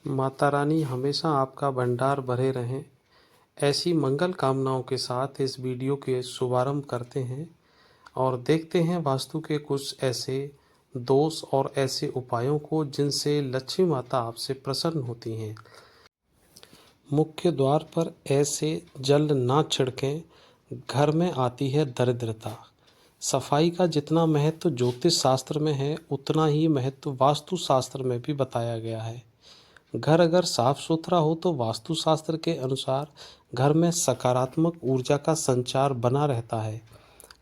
माता रानी हमेशा आपका भंडार भरे रहें, ऐसी मंगल कामनाओं के साथ इस वीडियो के शुभारंभ करते हैं और देखते हैं वास्तु के कुछ ऐसे दोष और ऐसे उपायों को जिनसे लक्ष्मी माता आपसे प्रसन्न होती हैं। मुख्य द्वार पर ऐसे जल ना छिड़कें, घर में आती है दरिद्रता। सफाई का जितना महत्व ज्योतिष शास्त्र में है, उतना ही महत्व वास्तु शास्त्र में भी बताया गया है। घर अगर साफ सुथरा हो तो वास्तु शास्त्र के अनुसार घर में सकारात्मक ऊर्जा का संचार बना रहता है।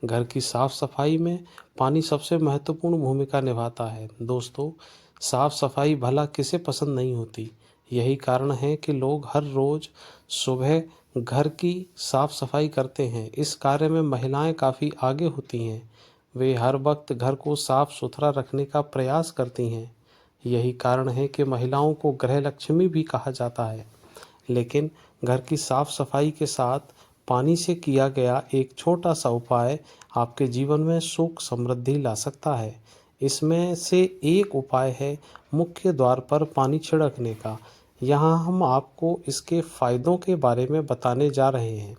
घर की साफ सफाई में पानी सबसे महत्वपूर्ण भूमिका निभाता है। दोस्तों, साफ सफाई भला किसे पसंद नहीं होती। यही कारण है कि लोग हर रोज सुबह घर की साफ सफाई करते हैं। इस कार्य में महिलाएं काफ़ी आगे होती हैं। वे हर वक्त घर को साफ सुथरा रखने का प्रयास करती हैं। यही कारण है कि महिलाओं को गृह लक्ष्मी भी कहा जाता है। लेकिन घर की साफ सफाई के साथ पानी से किया गया एक छोटा सा उपाय आपके जीवन में सुख समृद्धि ला सकता है। इसमें से एक उपाय है मुख्य द्वार पर पानी छिड़कने का। यहाँ हम आपको इसके फायदों के बारे में बताने जा रहे हैं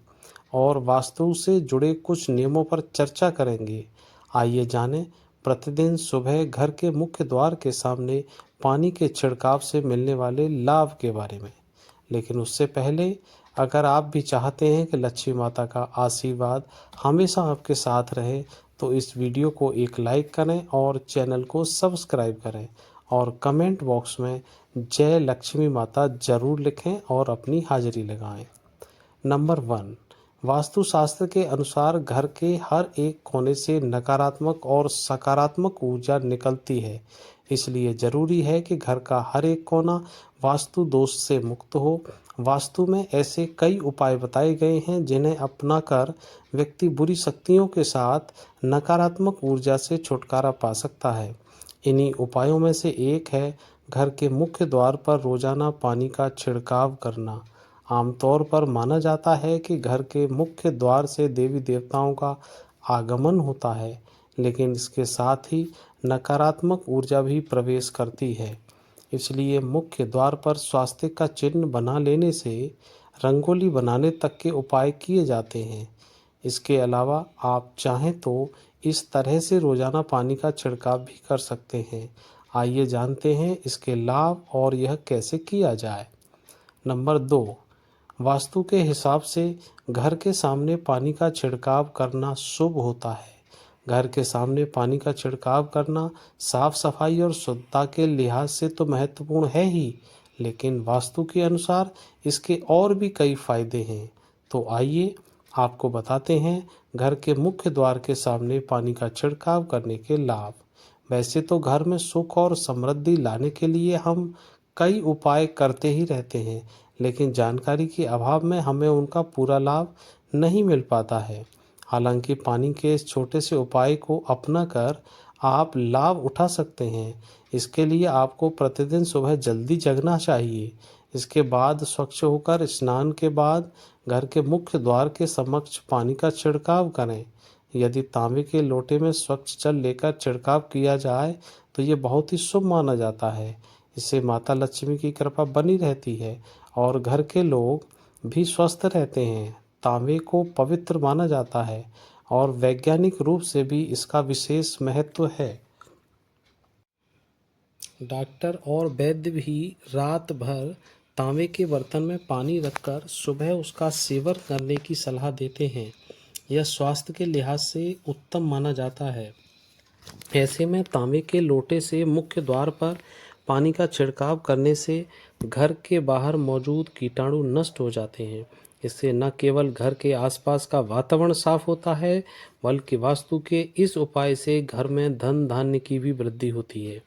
और वास्तु से जुड़े कुछ नियमों पर चर्चा करेंगे। आइए जानें प्रतिदिन सुबह घर के मुख्य द्वार के सामने पानी के छिड़काव से मिलने वाले लाभ के बारे में। लेकिन उससे पहले अगर आप भी चाहते हैं कि लक्ष्मी माता का आशीर्वाद हमेशा आपके साथ रहे, तो इस वीडियो को एक लाइक करें और चैनल को सब्सक्राइब करें और कमेंट बॉक्स में जय लक्ष्मी माता जरूर लिखें और अपनी हाजिरी लगाएं। नंबर 1, वास्तुशास्त्र के अनुसार घर के हर एक कोने से नकारात्मक और सकारात्मक ऊर्जा निकलती है। इसलिए जरूरी है कि घर का हर एक कोना वास्तु दोष से मुक्त हो। वास्तु में ऐसे कई उपाय बताए गए हैं जिन्हें अपनाकर व्यक्ति बुरी शक्तियों के साथ नकारात्मक ऊर्जा से छुटकारा पा सकता है। इन्हीं उपायों में से एक है घर के मुख्य द्वार पर रोजाना पानी का छिड़काव करना। आमतौर पर माना जाता है कि घर के मुख्य द्वार से देवी देवताओं का आगमन होता है, लेकिन इसके साथ ही नकारात्मक ऊर्जा भी प्रवेश करती है। इसलिए मुख्य द्वार पर स्वास्तिक का चिन्ह बना लेने से रंगोली बनाने तक के उपाय किए जाते हैं। इसके अलावा आप चाहें तो इस तरह से रोजाना पानी का छिड़काव भी कर सकते हैं। आइए जानते हैं इसके लाभ और यह कैसे किया जाए। नंबर 2, वास्तु के हिसाब से घर के सामने पानी का छिड़काव करना शुभ होता है। घर के सामने पानी का छिड़काव करना साफ सफाई और शुद्धता के लिहाज से तो महत्वपूर्ण है ही, लेकिन वास्तु के अनुसार इसके और भी कई फायदे हैं। तो आइए आपको बताते हैं घर के मुख्य द्वार के सामने पानी का छिड़काव करने के लाभ। वैसे तो घर में सुख और समृद्धि लाने के लिए हम कई उपाय करते ही रहते हैं, लेकिन जानकारी के अभाव में हमें उनका पूरा लाभ नहीं मिल पाता है। हालांकि पानी के इस छोटे से उपाय को अपनाकर आप लाभ उठा सकते हैं। इसके लिए आपको प्रतिदिन सुबह जल्दी जगना चाहिए। इसके बाद स्वच्छ होकर स्नान के बाद घर के मुख्य द्वार के समक्ष पानी का छिड़काव करें। यदि तांबे के लोटे में स्वच्छ जल लेकर छिड़काव किया जाए तो ये बहुत ही शुभ माना जाता है। इससे माता लक्ष्मी की कृपा बनी रहती है और घर के लोग भी स्वस्थ रहते हैं। तांबे को पवित्र माना जाता है और वैज्ञानिक रूप से भी इसका विशेष महत्व है। डॉक्टर और वैद्य भी रात भर तांबे के बर्तन में पानी रखकर सुबह उसका सेवन करने की सलाह देते हैं। यह स्वास्थ्य के लिहाज से उत्तम माना जाता है। ऐसे में तांबे के लोटे से मुख्य द्वार पर पानी का छिड़काव करने से घर के बाहर मौजूद कीटाणु नष्ट हो जाते हैं। इससे न केवल घर के आसपास का वातावरण साफ होता है, बल्कि वास्तु के इस उपाय से घर में धन धान्य की भी वृद्धि होती है।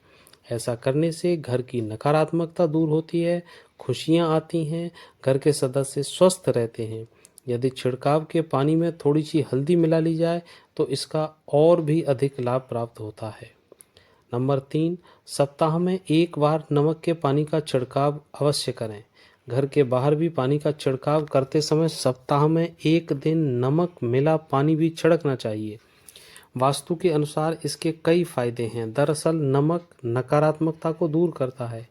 ऐसा करने से घर की नकारात्मकता दूर होती है, खुशियाँ आती हैं, घर के सदस्य स्वस्थ रहते हैं। यदि छिड़काव के पानी में थोड़ी सी हल्दी मिला ली जाए तो इसका और भी अधिक लाभ प्राप्त होता है। नंबर 3, सप्ताह में एक बार नमक के पानी का छिड़काव अवश्य करें। घर के बाहर भी पानी का छिड़काव करते समय सप्ताह में एक दिन नमक मिला पानी भी छिड़कना चाहिए। वास्तु के अनुसार इसके कई फायदे हैं। दरअसल नमक नकारात्मकता को दूर करता है।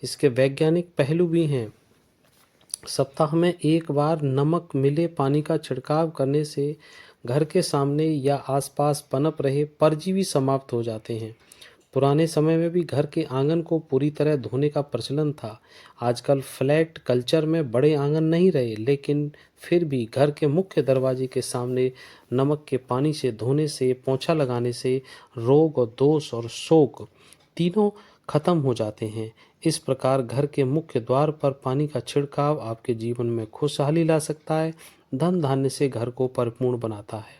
इसके वैज्ञानिक पहलू भी हैं। सप्ताह में एक बार नमक मिले पानी का छिड़काव करने से घर के सामने या आसपास पनप रहे परजीवी समाप्त हो जाते हैं। पुराने समय में भी घर के आंगन को पूरी तरह धोने का प्रचलन था। आजकल फ्लैट कल्चर में बड़े आंगन नहीं रहे, लेकिन फिर भी घर के मुख्य दरवाजे के सामने नमक के पानी से धोने से, पोंछा लगाने से रोग और दोष और शोक तीनों खत्म हो जाते हैं। इस प्रकार घर के मुख्य द्वार पर पानी का छिड़काव आपके जीवन में खुशहाली ला सकता है, धन धान्य से घर को परिपूर्ण बनाता है।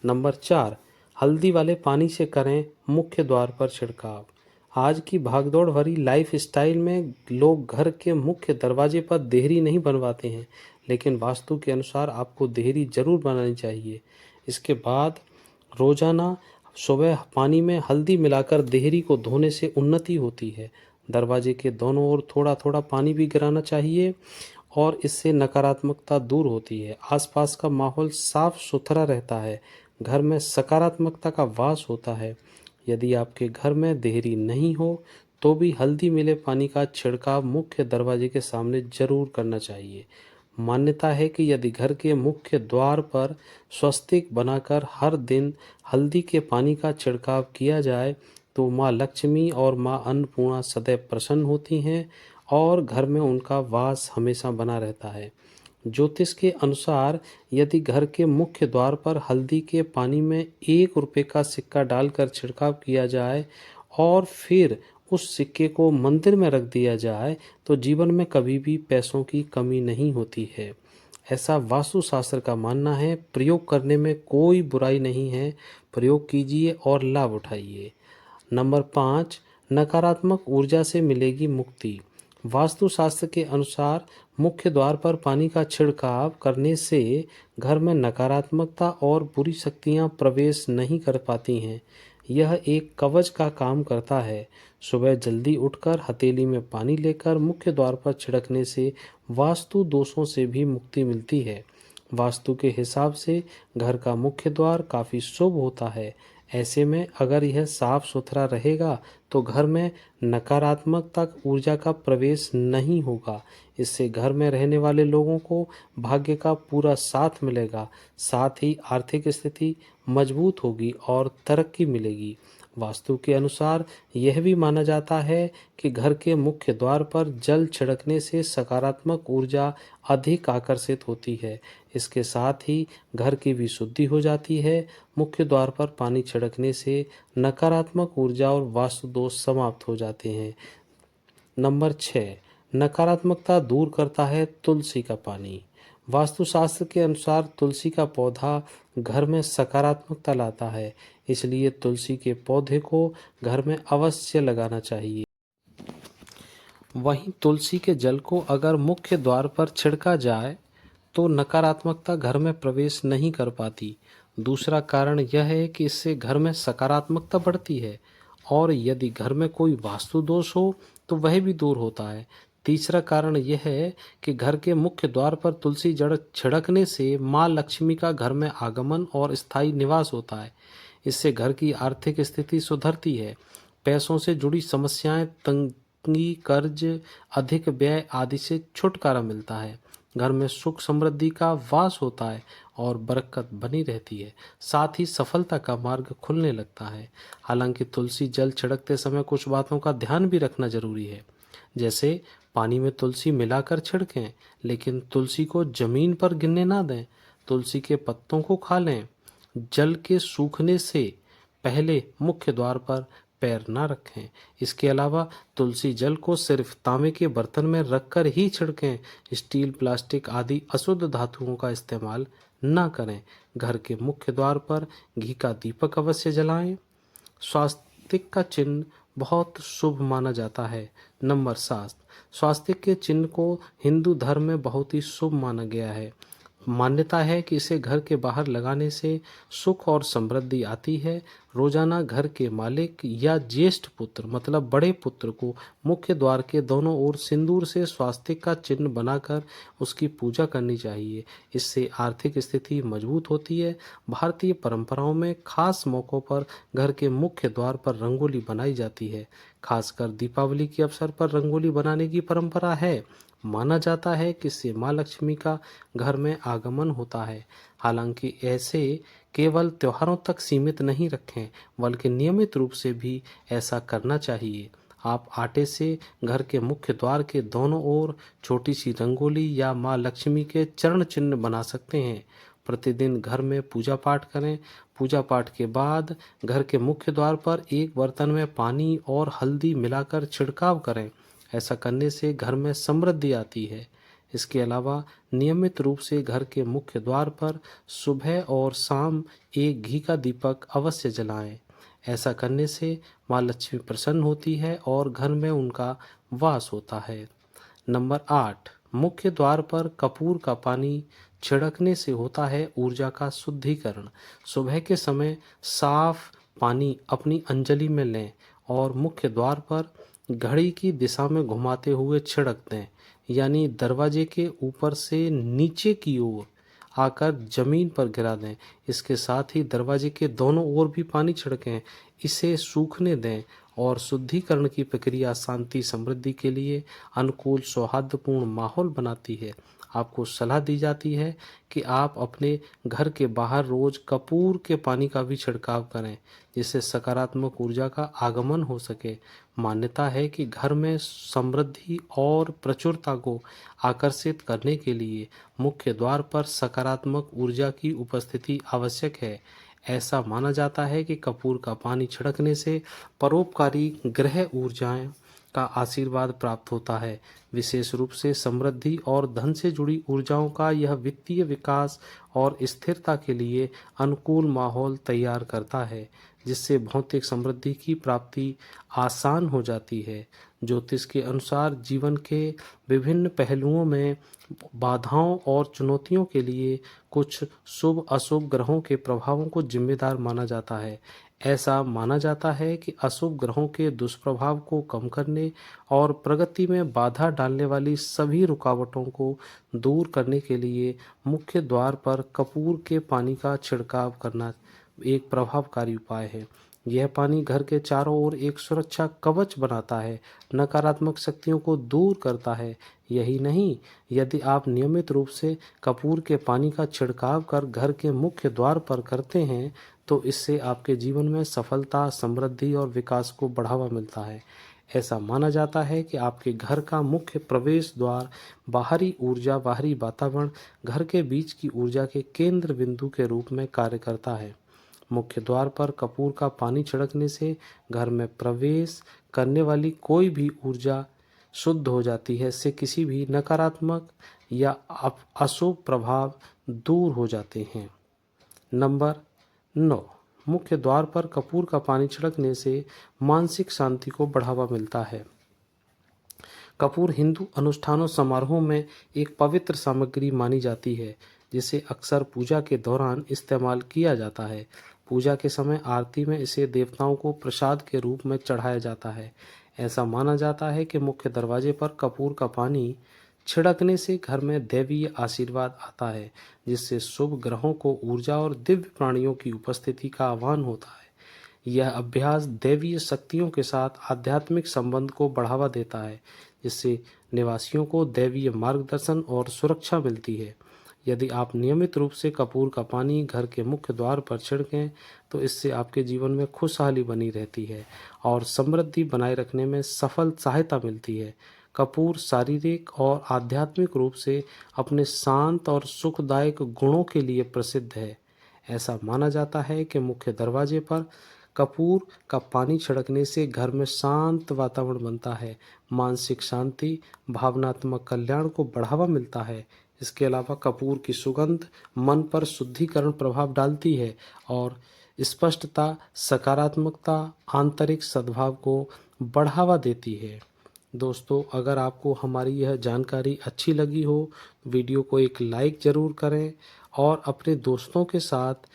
नंबर 4, हल्दी वाले पानी से करें मुख्य द्वार पर छिड़काव। आज की भागदौड़ भरी लाइफ स्टाइल में लोग घर के मुख्य दरवाजे पर देहरी नहीं बनवाते हैं, लेकिन वास्तु के अनुसार आपको देहरी जरूर बनानी चाहिए। इसके बाद रोजाना सुबह पानी में हल्दी मिलाकर देहरी को धोने से उन्नति होती है। दरवाजे के दोनों ओर थोड़ा थोड़ा पानी भी गिराना चाहिए और इससे नकारात्मकता दूर होती है। आसपास का माहौल साफ सुथरा रहता है, घर में सकारात्मकता का वास होता है। यदि आपके घर में देहरी नहीं हो तो भी हल्दी मिले पानी का छिड़काव मुख्य दरवाजे के सामने जरूर करना चाहिए। मान्यता है कि यदि घर के मुख्य द्वार पर स्वस्तिक बनाकर हर दिन हल्दी के पानी का छिड़काव किया जाए तो माँ लक्ष्मी और माँ अन्नपूर्णा सदैव प्रसन्न होती हैं और घर में उनका वास हमेशा बना रहता है। ज्योतिष के अनुसार यदि घर के मुख्य द्वार पर हल्दी के पानी में 1 रुपये का सिक्का डालकर छिड़काव किया जाए और फिर उस सिक्के को मंदिर में रख दिया जाए तो जीवन में कभी भी पैसों की कमी नहीं होती है। ऐसा वास्तुशास्त्र का मानना है। प्रयोग करने में कोई बुराई नहीं है। प्रयोग कीजिए और लाभ उठाइए। नंबर 5, नकारात्मक ऊर्जा से मिलेगी मुक्ति। वास्तुशास्त्र के अनुसार मुख्य द्वार पर पानी का छिड़काव करने से घर में नकारात्मकता और बुरी शक्तियां प्रवेश नहीं कर पाती हैं। यह एक कवच का काम करता है। सुबह जल्दी उठकर हथेली में पानी लेकर मुख्य द्वार पर छिड़कने से वास्तु दोषों से भी मुक्ति मिलती है। वास्तु के हिसाब से घर का मुख्य द्वार काफ़ी शुभ होता है। ऐसे में अगर यह साफ सुथरा रहेगा तो घर में नकारात्मक ऊर्जा का प्रवेश नहीं होगा। इससे घर में रहने वाले लोगों को भाग्य का पूरा साथ मिलेगा, साथ ही आर्थिक स्थिति मजबूत होगी और तरक्की मिलेगी। वास्तु के अनुसार यह भी माना जाता है कि घर के मुख्य द्वार पर जल छिड़कने से सकारात्मक ऊर्जा अधिक आकर्षित होती है। इसके साथ ही घर की भी शुद्धि हो जाती है। मुख्य द्वार पर पानी छिड़कने से नकारात्मक ऊर्जा और वास्तु दोष समाप्त हो जाते हैं। नंबर 6, नकारात्मकता दूर करता है तुलसी का पानी। वास्तुशास्त्र के अनुसार तुलसी का पौधा घर में सकारात्मकता लाता है, इसलिए तुलसी के पौधे को घर में अवश्य लगाना चाहिए। वहीं तुलसी के जल को अगर मुख्य द्वार पर छिड़का जाए तो नकारात्मकता घर में प्रवेश नहीं कर पाती। दूसरा कारण यह है कि इससे घर में सकारात्मकता बढ़ती है और यदि घर में कोई वास्तु दोष हो तो वह भी दूर होता है। तीसरा कारण यह है कि घर के मुख्य द्वार पर तुलसी जड़ छिड़कने से माँ लक्ष्मी का घर में आगमन और स्थायी निवास होता है। इससे घर की आर्थिक स्थिति सुधरती है। पैसों से जुड़ी समस्याएं, तंगी, कर्ज, अधिक व्यय आदि से छुटकारा मिलता है। घर में सुख समृद्धि का वास होता है और बरकत बनी रहती है। साथ ही सफलता का मार्ग खुलने लगता है। हालांकि तुलसी जल छिड़कते समय कुछ बातों का ध्यान भी रखना जरूरी है, जैसे पानी में तुलसी मिलाकर छिड़कें, लेकिन तुलसी को जमीन पर गिरने ना दें। तुलसी के पत्तों को खा लें। जल के सूखने से पहले मुख्य द्वार पर पैर ना रखें। इसके अलावा तुलसी जल को सिर्फ तांबे के बर्तन में रखकर ही छिड़कें। स्टील, प्लास्टिक आदि अशुद्ध धातुओं का इस्तेमाल ना करें। घर के मुख्य द्वार पर घी का दीपक अवश्य जलाएं। स्वास्तिक का चिन्ह बहुत शुभ माना जाता है। नंबर 7, स्वास्तिक के चिन्ह को हिंदू धर्म में बहुत ही शुभ माना गया है। मान्यता है कि इसे घर के बाहर लगाने से सुख और समृद्धि आती है। रोजाना घर के मालिक या ज्येष्ठ पुत्र मतलब बड़े पुत्र को मुख्य द्वार के दोनों ओर सिंदूर से स्वास्तिक का चिन्ह बनाकर उसकी पूजा करनी चाहिए। इससे आर्थिक स्थिति मजबूत होती है। भारतीय परंपराओं में खास मौक़ों पर घर के मुख्य द्वार पर रंगोली बनाई जाती है। खासकर दीपावली के अवसर पर रंगोली बनाने की परंपरा है। माना जाता है कि इससे माँ लक्ष्मी का घर में आगमन होता है। हालांकि ऐसे केवल त्योहारों तक सीमित नहीं रखें, बल्कि नियमित रूप से भी ऐसा करना चाहिए। आप आटे से घर के मुख्य द्वार के दोनों ओर छोटी सी रंगोली या माँ लक्ष्मी के चरण चिन्ह बना सकते हैं। प्रतिदिन घर में पूजा पाठ करें। पूजा पाठ के बाद घर के मुख्य द्वार पर एक बर्तन में पानी और हल्दी मिलाकर छिड़काव करें। ऐसा करने से घर में समृद्धि आती है। इसके अलावा नियमित रूप से घर के मुख्य द्वार पर सुबह और शाम एक घी का दीपक अवश्य जलाएं। ऐसा करने से माँ लक्ष्मी प्रसन्न होती है और घर में उनका वास होता है। नंबर 8, मुख्य द्वार पर कपूर का पानी छिड़कने से होता है ऊर्जा का शुद्धिकरण। सुबह के समय साफ पानी अपनी अंजलि में लें और मुख्य द्वार पर घड़ी की दिशा में घुमाते हुए छिड़क दें, यानी दरवाजे के ऊपर से नीचे की ओर आकर जमीन पर गिरा दें। इसके साथ ही दरवाजे के दोनों ओर भी पानी छिड़कें। इसे सूखने दें और शुद्धिकरण की प्रक्रिया शांति समृद्धि के लिए अनुकूल सौहार्दपूर्ण माहौल बनाती है। आपको सलाह दी जाती है कि आप अपने घर के बाहर रोज कपूर के पानी का भी छिड़काव करें, जिससे सकारात्मक ऊर्जा का आगमन हो सके। मान्यता है कि घर में समृद्धि और प्रचुरता को आकर्षित करने के लिए मुख्य द्वार पर सकारात्मक ऊर्जा की उपस्थिति आवश्यक है। ऐसा माना जाता है कि कपूर का पानी छिड़कने से परोपकारी ग्रह ऊर्जाएं का आशीर्वाद प्राप्त होता है। विशेष रूप से समृद्धि और धन से जुड़ी ऊर्जाओं का यह वित्तीय विकास और स्थिरता के लिए अनुकूल माहौल तैयार करता है, जिससे भौतिक समृद्धि की प्राप्ति आसान हो जाती है। ज्योतिष के अनुसार जीवन के विभिन्न पहलुओं में बाधाओं और चुनौतियों के लिए कुछ शुभ अशुभ ग्रहों के प्रभावों को जिम्मेदार माना जाता है। ऐसा माना जाता है कि अशुभ ग्रहों के दुष्प्रभाव को कम करने और प्रगति में बाधा डालने वाली सभी रुकावटों को दूर करने के लिए मुख्य द्वार पर कपूर के पानी का छिड़काव करना एक प्रभावकारी उपाय है। यह पानी घर के चारों ओर एक सुरक्षा कवच बनाता है, नकारात्मक शक्तियों को दूर करता है। यही नहीं, यदि आप नियमित रूप से कपूर के पानी का छिड़काव कर घर के मुख्य द्वार पर करते हैं, तो इससे आपके जीवन में सफलता, समृद्धि और विकास को बढ़ावा मिलता है। ऐसा माना जाता है कि आपके घर का मुख्य प्रवेश द्वार बाहरी ऊर्जा, बाहरी वातावरण, घर के बीच की ऊर्जा के केंद्र बिंदु के रूप में कार्य करता है। मुख्य द्वार पर कपूर का पानी छिड़कने से घर में प्रवेश करने वाली कोई भी ऊर्जा शुद्ध हो जाती है। इससे किसी भी नकारात्मक या अशुभ प्रभाव दूर हो जाते हैं। नंबर 9, मुख्य द्वार पर कपूर का पानी छिड़कने से मानसिक शांति को बढ़ावा मिलता है। कपूर हिंदू अनुष्ठानों समारोहों में एक पवित्र सामग्री मानी जाती है, जिसे अक्सर पूजा के दौरान इस्तेमाल किया जाता है। पूजा के समय आरती में इसे देवताओं को प्रसाद के रूप में चढ़ाया जाता है। ऐसा माना जाता है कि मुख्य दरवाजे पर कपूर का पानी छिड़कने से घर में दैवीय आशीर्वाद आता है, जिससे शुभ ग्रहों को ऊर्जा और दिव्य प्राणियों की उपस्थिति का आह्वान होता है। यह अभ्यास दैवीय शक्तियों के साथ आध्यात्मिक संबंध को बढ़ावा देता है, जिससे निवासियों को दैवीय मार्गदर्शन और सुरक्षा मिलती है। यदि आप नियमित रूप से कपूर का पानी घर के मुख्य द्वार पर छिड़कें, तो इससे आपके जीवन में खुशहाली बनी रहती है और समृद्धि बनाए रखने में सफल सहायता मिलती है। कपूर शारीरिक और आध्यात्मिक रूप से अपने शांत और सुखदायक गुणों के लिए प्रसिद्ध है। ऐसा माना जाता है कि मुख्य दरवाजे पर कपूर का पानी छिड़कने से घर में शांत वातावरण बनता है, मानसिक शांति, भावनात्मक कल्याण को बढ़ावा मिलता है। इसके अलावा कपूर की सुगंध मन पर शुद्धिकरण प्रभाव डालती है और स्पष्टता, सकारात्मकता, आंतरिक सद्भाव को बढ़ावा देती है। दोस्तों, अगर आपको हमारी यह जानकारी अच्छी लगी हो, वीडियो को एक लाइक ज़रूर करें और अपने दोस्तों के साथ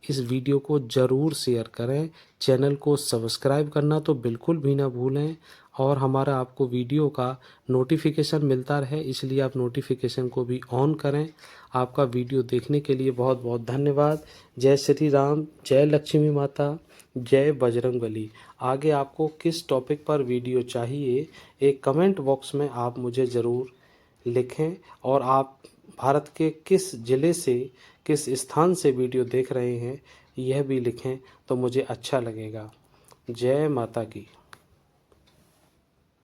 इस वीडियो को ज़रूर शेयर करें। चैनल को सब्सक्राइब करना तो बिल्कुल भी ना भूलें और हमारा आपको वीडियो का नोटिफिकेशन मिलता रहे, इसलिए आप नोटिफिकेशन को भी ऑन करें। आपका वीडियो देखने के लिए बहुत बहुत धन्यवाद। जय श्री राम, जय लक्ष्मी माता, जय बजरंगबली। आगे आपको किस टॉपिक पर वीडियो चाहिए, एक कमेंट बॉक्स में आप मुझे ज़रूर लिखें और आप भारत के किस ज़िले से, किस स्थान से वीडियो देख रहे हैं यह भी लिखें तो मुझे अच्छा लगेगा। जय माता की।